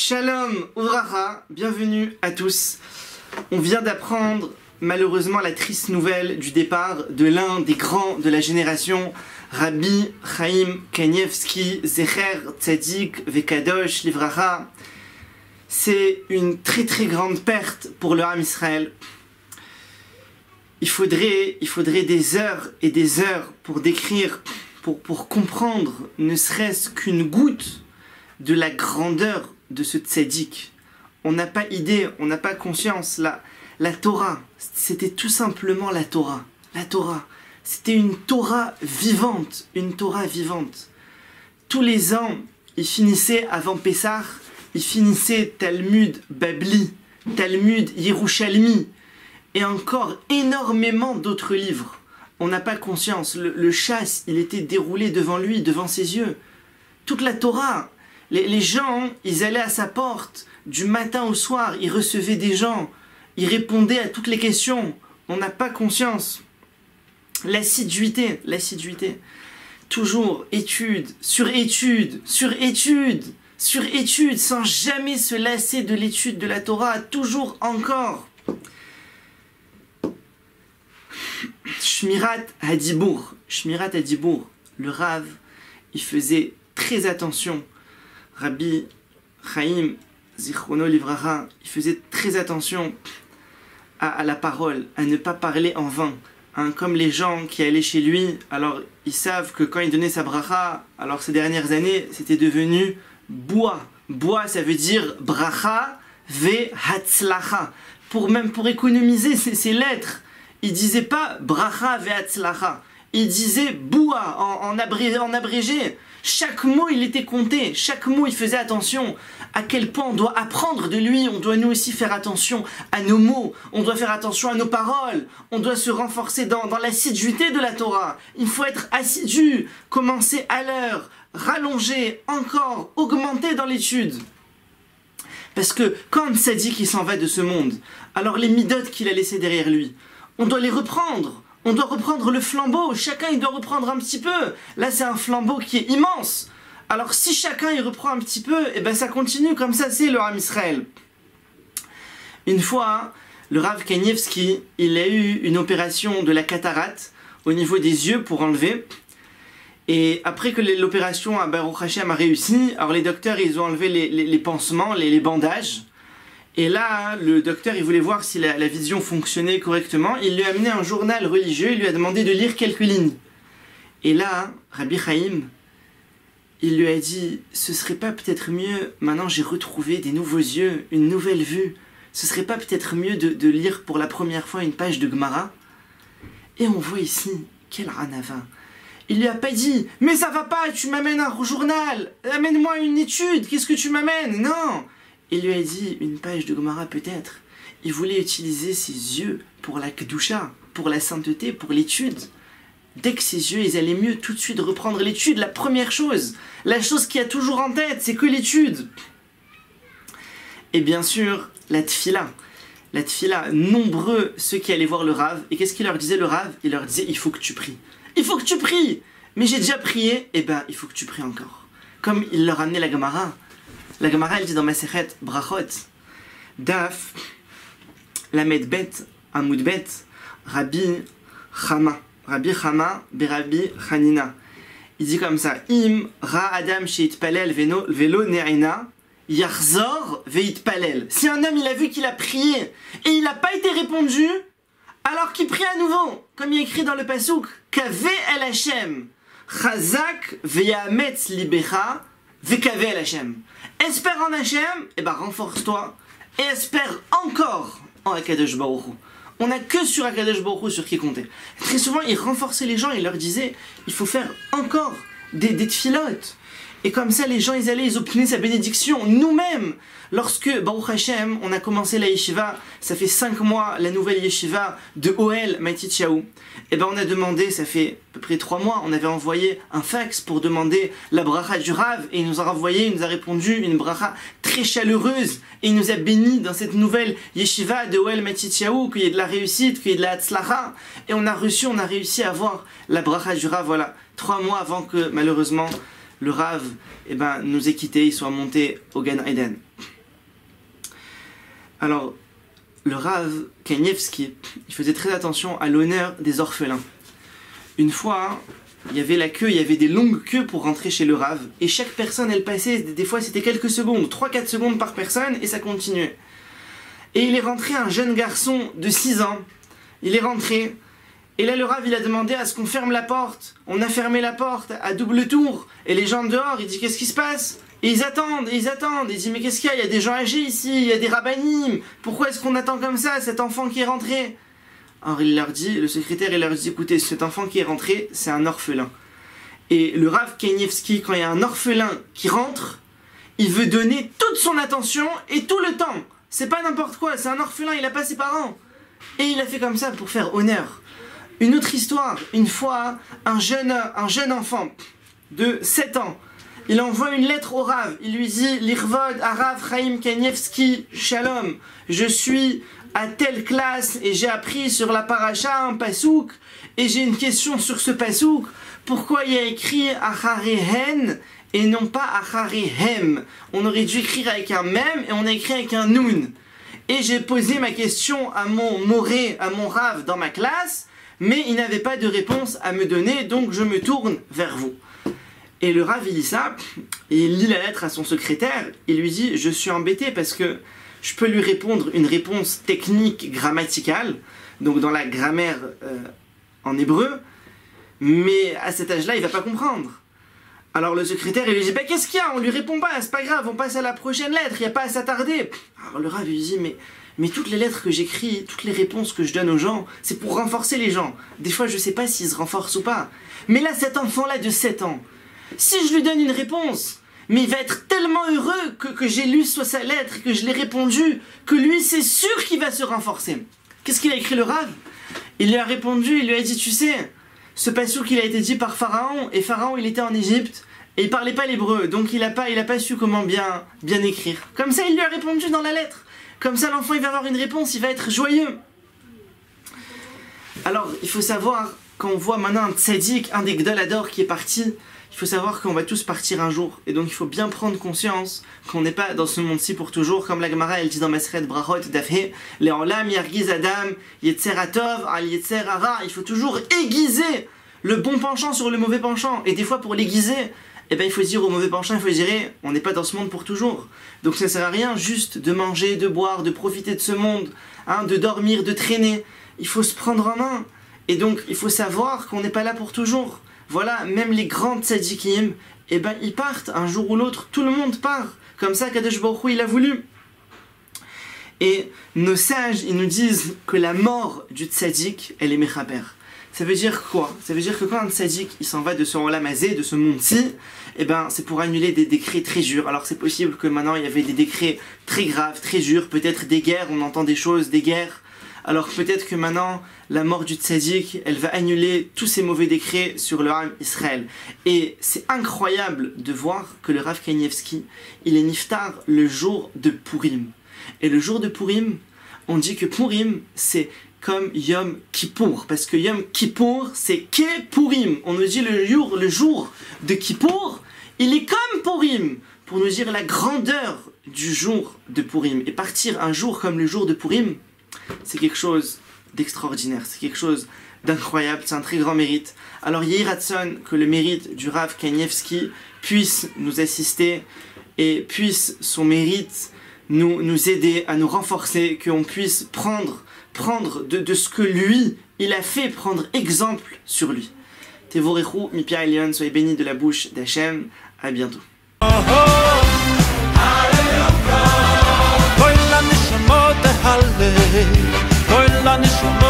Shalom, Uvracha, bienvenue à tous. On vient d'apprendre malheureusement la triste nouvelle du départ de l'un des grands de la génération, Rabbi Chaim Kanievski, Zecher Tzadik Vekadosh Livracha. C'est une très très grande perte pour le Ham Israël. Il faudrait des heures et des heures pour décrire, pour comprendre ne serait-ce qu'une goutte de la grandeur de ce tzaddik. On n'a pas idée, on n'a pas conscience. La Torah, c'était tout simplement la Torah. La Torah, c'était une Torah vivante, une Torah vivante. Tous les ans, il finissait avant Pessah, il finissait Talmud Babli, Talmud Yerushalmi, et encore énormément d'autres livres. On n'a pas conscience. Le chasse, il était déroulé devant lui, devant ses yeux. Toute la Torah. Les gens, ils allaient à sa porte, du matin au soir, ils recevaient des gens, ils répondaient à toutes les questions. On n'a pas conscience. L'assiduité. Toujours étude, sur étude, sur étude, sur étude, sans jamais se lasser de l'étude de la Torah, toujours encore. Shmirat Hadibur, le Rav, il faisait très attention. Rabbi Chaim Zichrono Livracha, il faisait très attention à la parole, à ne pas parler en vain. Comme les gens qui allaient chez lui, alors ils savent que quand il donnait sa bracha, alors ces dernières années, c'était devenu bois. Bois, ça veut dire bracha ve hatzlacha. Même pour économiser ces lettres, il disait pas bracha ve hatzlacha. Il disait boua en abrégé. Chaque mot, il était compté. Chaque mot, il faisait attention. À quel point on doit apprendre de lui. On doit nous aussi faire attention à nos mots. On doit faire attention à nos paroles. On doit se renforcer dans l'assiduité de la Torah. Il faut être assidu, commencer à l'heure, rallonger, encore, augmenter dans l'étude. Parce que quand Tzadik il s'en va de ce monde, alors les midotes qu'il a laissées derrière lui, on doit les reprendre. On doit reprendre le flambeau, chacun il doit reprendre un petit peu. Là c'est un flambeau qui est immense. Alors si chacun il reprend un petit peu, et ben ça continue comme ça, c'est le Ham Israël. Une fois, le Rav Kanievski, il a eu une opération de la cataracte au niveau des yeux pour enlever. Et après que l'opération à Baruch Hashem a réussi, alors les docteurs ils ont enlevé les pansements, les bandages. Et là, le docteur, il voulait voir si la vision fonctionnait correctement. Il lui a amené un journal religieux, il lui a demandé de lire quelques lignes. Et là, Rabbi Chaim, il lui a dit, ce serait pas peut-être mieux, maintenant j'ai retrouvé des nouveaux yeux, une nouvelle vue, ce serait pas peut-être mieux de lire pour la première fois une page de Gemara? Et on voit ici, quel ranava. Il lui a pas dit, mais ça va pas, tu m'amènes un journal, amène-moi une étude, qu'est-ce que tu m'amènes? Non! Il lui a dit une page de Gemara peut-être. Il voulait utiliser ses yeux pour la kedusha, pour la sainteté, pour l'étude. Dès que ses yeux ils allaient mieux, tout de suite reprendre l'étude. La première chose, la chose qu'il y a toujours en tête, c'est que l'étude. Et bien sûr, la tfila. La tfila, nombreux ceux qui allaient voir le Rav. Et qu'est-ce qu'il leur disait le Rav? Il leur disait, il faut que tu pries. Il faut que tu pries. Mais j'ai déjà prié, et ben il faut que tu pries encore. Comme il leur amenait la Gemara. La Gemara, elle dit dans Masechet Brachot, Daf, Lamed Bet, Amoud Bet, Rabbi Chama, Berabi Chanina. Il dit comme ça, Im Ra Adam Sheitpalel Velo Ne'ina, Yarzor Veitpalel. Si un homme il a vu qu'il a prié et il n'a pas été répondu, alors qu'il prie à nouveau, comme il est écrit dans le Pasuk, Kave El Hashem, Chazak Veyametz Libecha, Vekave El Hashem. Espère en Hachem, et ben renforce-toi, et espère encore en Akadosh Baruch Hu. On n'a que sur Akadosh Baruch Hu sur qui compter. Très souvent, il renforçait les gens, il leur disait, il faut faire encore des tfilotes. Et comme ça, les gens, ils obtenaient sa bénédiction. Nous-mêmes, lorsque, Baruch Hashem, on a commencé la yeshiva, ça fait 5 mois, la nouvelle yeshiva de Ohel Maïtitchaou, et ben on a demandé, ça fait à peu près 3 mois, on avait envoyé un fax pour demander la bracha du Rav, et il nous a renvoyé, il nous a répondu une bracha très chaleureuse, et il nous a bénis dans cette nouvelle yeshiva de Ohel Maïtitchaou, qu'il y ait de la réussite, qu'il y ait de la hatzlacha, et on a réussi à avoir la bracha du Rav, voilà, 3 mois avant que, malheureusement, le Rav nous ait quittés, il soit monté au Gan Eden. Alors, le Rav Kanievski, il faisait très attention à l'honneur des orphelins. Une fois, il y avait la queue, il y avait des longues queues pour rentrer chez le Rav, et chaque personne, elle passait, des fois c'était quelques secondes, 3-4 secondes par personne, et ça continuait. Et il est rentré un jeune garçon de 6 ans, il est rentré, et là le Rav il a demandé à ce qu'on ferme la porte. On a fermé la porte à double tour, et les gens dehors, il dit qu'est-ce qui se passe? Et ils attendent, et ils attendent, et il dit mais qu'est-ce qu'il y a? Il y a des gens âgés ici, il y a des rabbinim, pourquoi est-ce qu'on attend comme ça cet enfant qui est rentré? Alors il leur dit, le secrétaire il leur dit écoutez, cet enfant qui est rentré, c'est un orphelin. Et le Rav Kanievski, quand il y a un orphelin qui rentre, il veut donner toute son attention et tout le temps. C'est pas n'importe quoi, c'est un orphelin, il a pas ses parents. Et il a fait comme ça pour faire honneur. Une autre histoire, une fois, un jeune enfant de 7 ans, il envoie une lettre au Rav, il lui dit « L'Irvod Arav Chaim Kanievski Shalom, je suis à telle classe et j'ai appris sur la paracha un pasouk et j'ai une question sur ce pasouk, pourquoi il y a écrit Acharehen et non pas Acharehem? On aurait dû écrire avec un mem et on a écrit avec un nun. Et j'ai posé ma question à mon moré, à mon Rav dans ma classe, mais il n'avait pas de réponse à me donner, donc je me tourne vers vous. » Et le Rav il lit ça, et il lit la lettre à son secrétaire, il lui dit « Je suis embêté parce que je peux lui répondre une réponse technique grammaticale, donc dans la grammaire en hébreu, mais à cet âge-là, il va pas comprendre. » Alors le secrétaire, il lui dit bah, « Qu'est-ce qu'il y a? On lui répond pas, c'est pas grave, on passe à la prochaine lettre, il n'y a pas à s'attarder. » Alors le Rav lui dit « Mais toutes les lettres que j'écris, toutes les réponses que je donne aux gens, c'est pour renforcer les gens. Des fois, je sais pas s'ils se renforcent ou pas. Mais là, cet enfant-là de 7 ans, si je lui donne une réponse, mais il va être tellement heureux que j'ai lu soit sa lettre, que je l'ai répondu, que lui, c'est sûr qu'il va se renforcer. » Qu'est-ce qu'il a écrit le Rav? Il lui a répondu, il lui a dit « Tu sais, ce passouk il a été dit par Pharaon, et Pharaon il était en Égypte, et il parlait pas l'hébreu, donc il a pas su comment bien écrire. Comme ça, il lui a répondu dans la lettre. Comme ça, l'enfant il va avoir une réponse, il va être joyeux. » Alors, il faut savoir, quand on voit maintenant un tzaddik, un des Gdolador qui est parti, il faut savoir qu'on va tous partir un jour. Et donc il faut bien prendre conscience qu'on n'est pas dans ce monde-ci pour toujours. Comme la Gemara elle dit dans Maseret Brachot Dafhe, Le'olam yargiz adam yetzer atov al yetzer hara. Il faut toujours aiguiser le bon penchant sur le mauvais penchant. Et des fois pour l'aiguiser, eh ben, il faut dire au mauvais penchant, il faut dire on n'est pas dans ce monde pour toujours. Donc ça ne sert à rien juste de manger, de boire, de profiter de ce monde, hein, de dormir, de traîner. Il faut se prendre en main. Et donc il faut savoir qu'on n'est pas là pour toujours. Voilà, même les grands tzadikim, eh ben, ils partent un jour ou l'autre, tout le monde part. Comme ça, Kadosh Baruch Hu, il a voulu. Et nos sages, ils nous disent que la mort du tzadik, elle est mechaber. Ça veut dire quoi? Ça veut dire que quand un tzadik, il s'en va de ce olam hazé, de ce monde-ci, eh ben, c'est pour annuler des décrets très durs. Alors c'est possible que maintenant, il y avait des décrets très graves, très durs, peut-être des guerres, on entend des choses, des guerres. Alors peut-être que maintenant, la mort du tzaddik, elle va annuler tous ces mauvais décrets sur le Ham Israël. Et c'est incroyable de voir que le Rav Kanievski, il est niftar le jour de Purim. Et le jour de Purim, on dit que Purim, c'est comme Yom Kippour. Parce que Yom Kippour, c'est Ke Purim. On nous dit le jour de Kippour, il est comme Purim. Pour nous dire la grandeur du jour de Purim. Et partir un jour comme le jour de Purim, c'est quelque chose d'extraordinaire, c'est quelque chose d'incroyable, c'est un très grand mérite. Alors Yehi Ratson, que le mérite du Rav Kanievski puisse nous assister et puisse son mérite nous aider à nous renforcer, qu'on puisse prendre de ce que lui, il a fait, prendre exemple sur lui. Tevorechu, Mipia Elion, soyez bénis de la bouche d'Hachem, à bientôt. Koy la nishmot